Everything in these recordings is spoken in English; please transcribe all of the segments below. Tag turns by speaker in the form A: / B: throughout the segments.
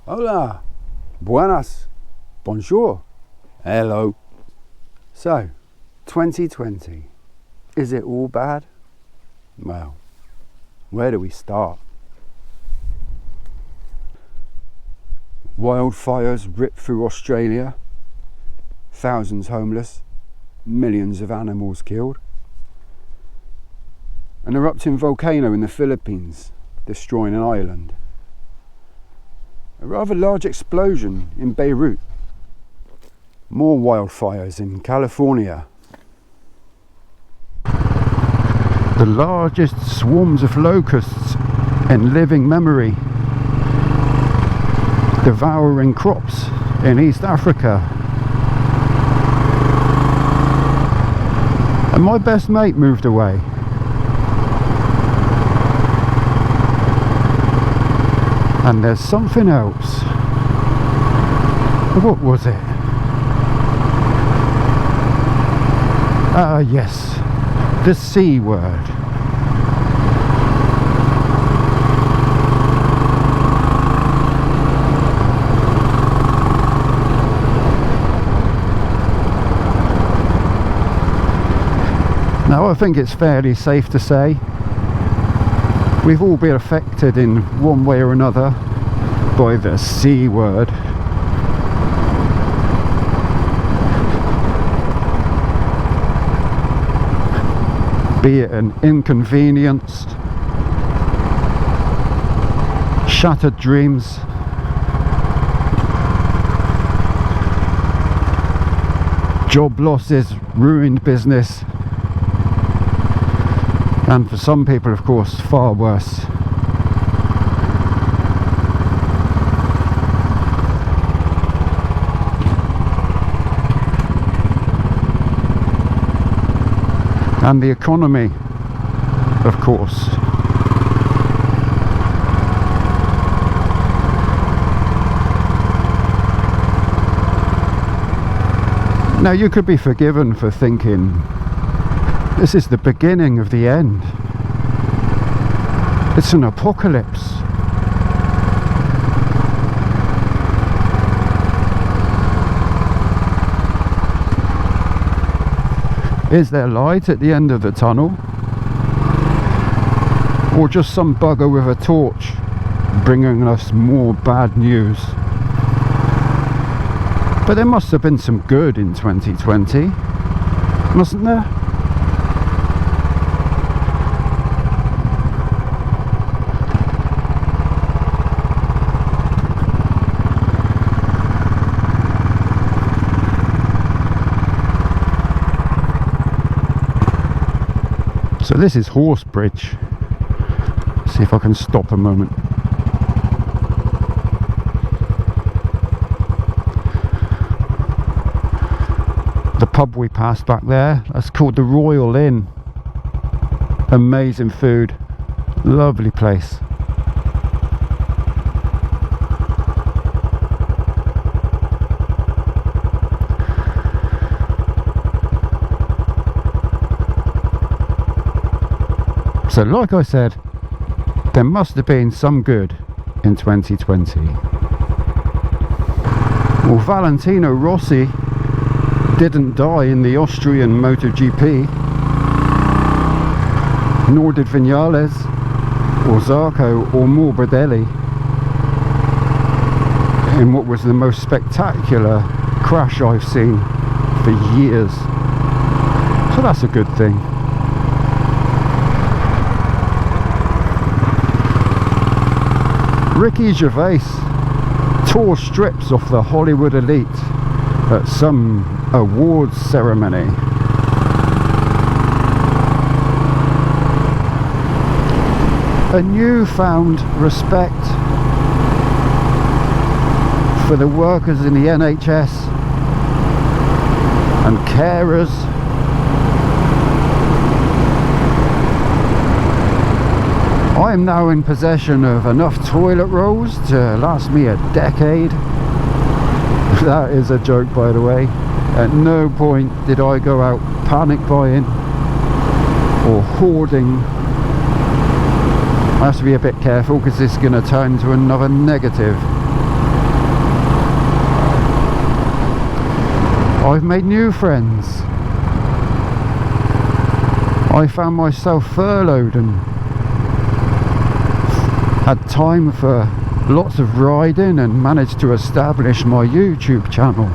A: Hola, buenas, bonjour, hello. So, 2020, is it all bad? Well, where do we start? Wildfires rip through Australia, thousands homeless, millions of animals killed. An erupting volcano in the Philippines, destroying an island. A rather large explosion in Beirut. More wildfires in California. The largest swarms of locusts in living memory, devouring crops in East Africa. And my best mate moved away. And there's something else. What was it? Ah, yes, the C word. Now, I think it's fairly safe to say we've all been affected in one way or another by the C word. Be it an inconvenience, shattered dreams, job losses, ruined business, and for some people, of course, far worse. And the economy, of course. Now, you could be forgiven for thinking this is the beginning of the end. It's an apocalypse. Is there light at the end of the tunnel? Or just some bugger with a torch bringing us more bad news? But there must have been some good in 2020, mustn't there? So this is Horsebridge. See if I can stop a moment. The pub we passed back there, that's called the Royal Inn. Amazing food, lovely place. So like I said, there must have been some good in 2020. Well, Valentino Rossi didn't die in the Austrian MotoGP, nor did Vinales, or Zarco, or Morbidelli in what was the most spectacular crash I've seen for years. So that's a good thing. Ricky Gervais tore strips off the Hollywood elite at some awards ceremony. A newfound respect for the workers in the NHS and carers. I am now in possession of enough toilet rolls to last me a decade. That is a joke, by the way. At no point did I go out panic buying or hoarding. I have to be a bit careful because this is going to turn into another negative. I've made new friends. I found myself furloughed and had time for lots of riding and managed to establish my YouTube channel.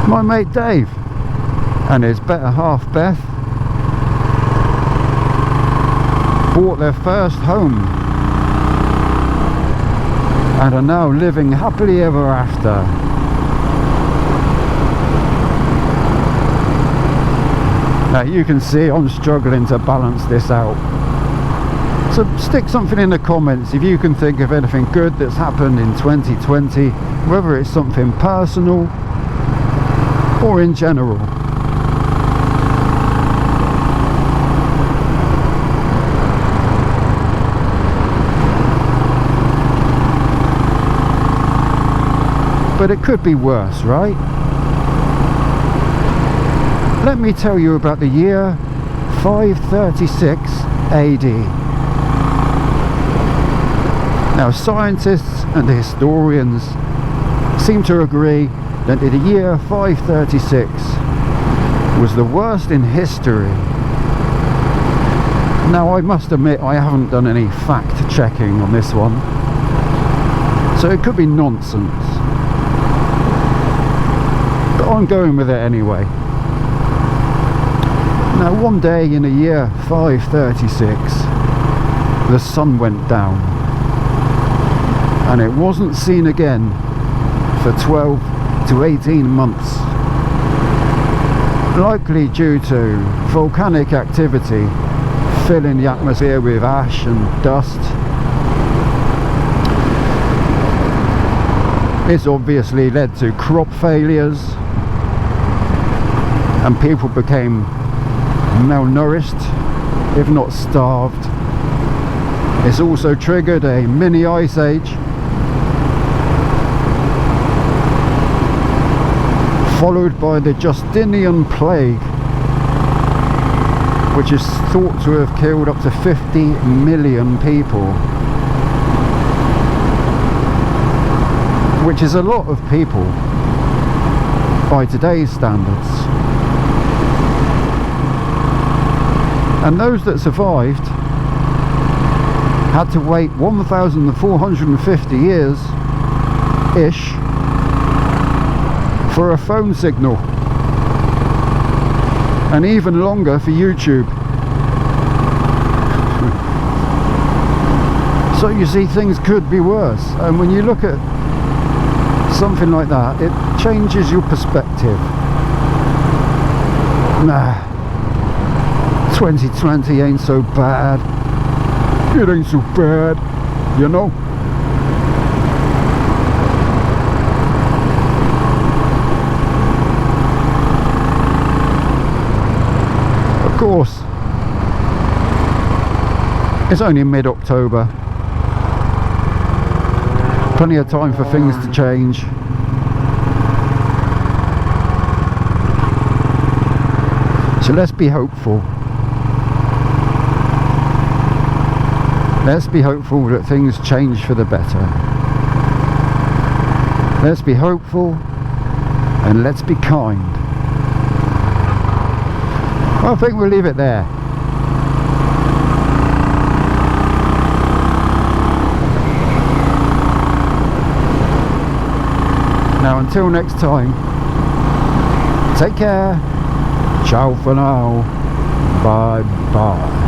A: My mate Dave and his better half Beth bought their first home and are now living happily ever after. Now you can see I'm struggling to balance this out. So stick something in the comments if you can think of anything good that's happened in 2020, whether it's something personal or in general. But it could be worse, right? Let me tell you about the year 536 AD. Now scientists and historians seem to agree that the year 536 was the worst in history. Now I must admit I haven't done any fact checking on this one, so it could be nonsense, but I'm going with it anyway. Now one day in the year 536 the sun went down and it wasn't seen again for 12 to 18 months, likely due to volcanic activity filling the atmosphere with ash and dust. It's obviously led to crop failures and people became malnourished, if not starved. It's also triggered a mini ice age, followed by the Justinian plague, which is thought to have killed up to 50 million people, which is a lot of people by today's standards. And those that survived had to wait 1,450 years-ish for a phone signal, and even longer for YouTube. So you see, things could be worse, and when you look at something like that, it changes your perspective. Nah, 2020 ain't so bad. It ain't so bad, you know. Of course, it's only mid-October. Plenty of time for things to change. So let's be hopeful. Let's be hopeful that things change for the better. Let's be hopeful and let's be kind. I think we'll leave it there. Now until next time, take care. Ciao for now. Bye bye.